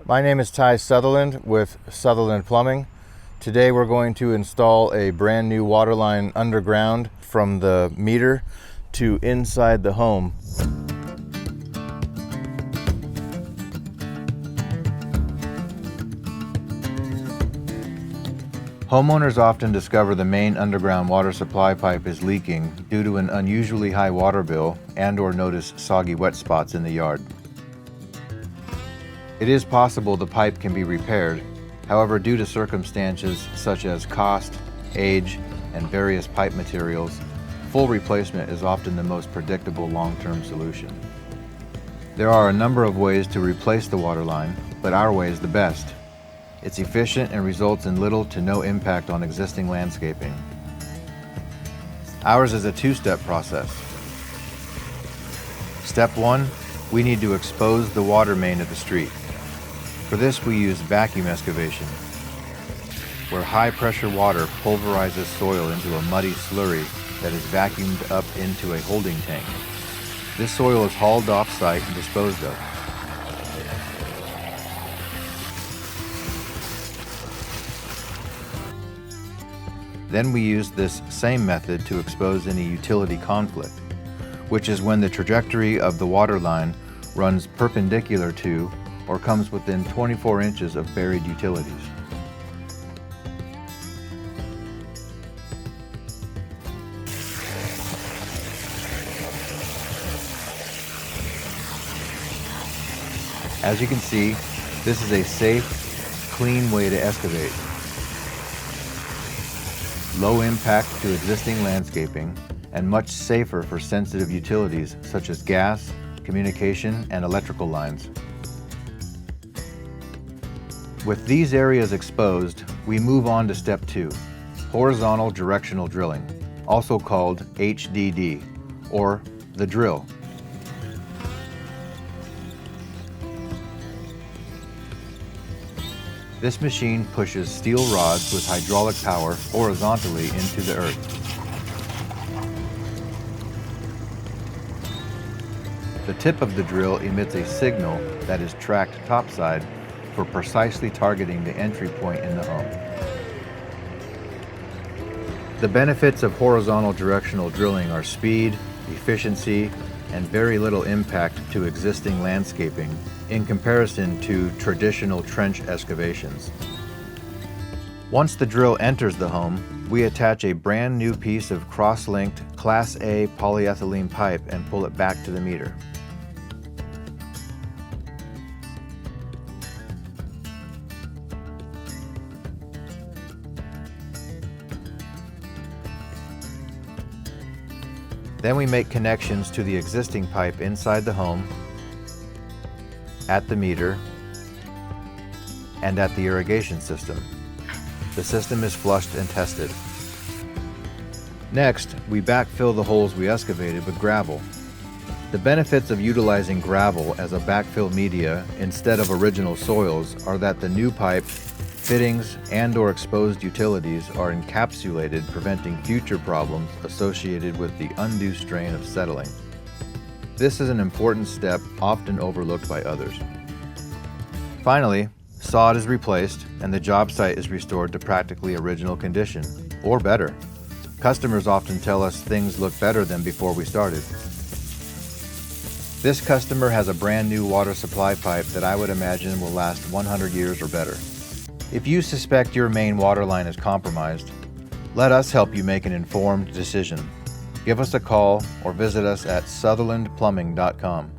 My name is Ty Sutherland with Sutherland Plumbing. Today we're going to install a brand new water line underground from the meter to inside the home. Homeowners often discover the main underground water supply pipe is leaking due to an unusually high water bill and/or notice soggy wet spots in the yard. It is possible the pipe can be repaired. However, due to circumstances such as cost, age, and various pipe materials, full replacement is often the most predictable long-term solution. There are a number of ways to replace the water line, but our way is the best. It's efficient and results in little to no impact on existing landscaping. Ours is a two-step process. Step 1, we need to expose the water main at the street. For this, we use vacuum excavation, where high-pressure water pulverizes soil into a muddy slurry that is vacuumed up into a holding tank. This soil is hauled off-site and disposed of. Then we use this same method to expose any utility conflict, which is when the trajectory of the water line runs perpendicular to or comes within 24 inches of buried utilities. As you can see, this is a safe, clean way to excavate. Low impact to existing landscaping and much safer for sensitive utilities such as gas, communication, and electrical lines. With these areas exposed, we move on to step 2, horizontal directional drilling, also called HDD, or the drill. This machine pushes steel rods with hydraulic power horizontally into the earth. The tip of the drill emits a signal that is tracked topside for precisely targeting the entry point in the home. The benefits of horizontal directional drilling are speed, efficiency, and very little impact to existing landscaping in comparison to traditional trench excavations. Once the drill enters the home, we attach a brand new piece of cross-linked Class A polyethylene pipe and pull it back to the meter. Then we make connections to the existing pipe inside the home, at the meter, and at the irrigation system. The system is flushed and tested. Next, we backfill the holes we excavated with gravel. The benefits of utilizing gravel as a backfill media instead of original soils are that the new pipe, fittings, and/or exposed utilities are encapsulated, preventing future problems associated with the undue strain of settling. This is an important step often overlooked by others. Finally, sod is replaced and the job site is restored to practically original condition, or better. Customers often tell us things look better than before we started. This customer has a brand new water supply pipe that I would imagine will last 100 years or better. If you suspect your main water line is compromised, let us help you make an informed decision. Give us a call or visit us at sutherlandplumbing.com.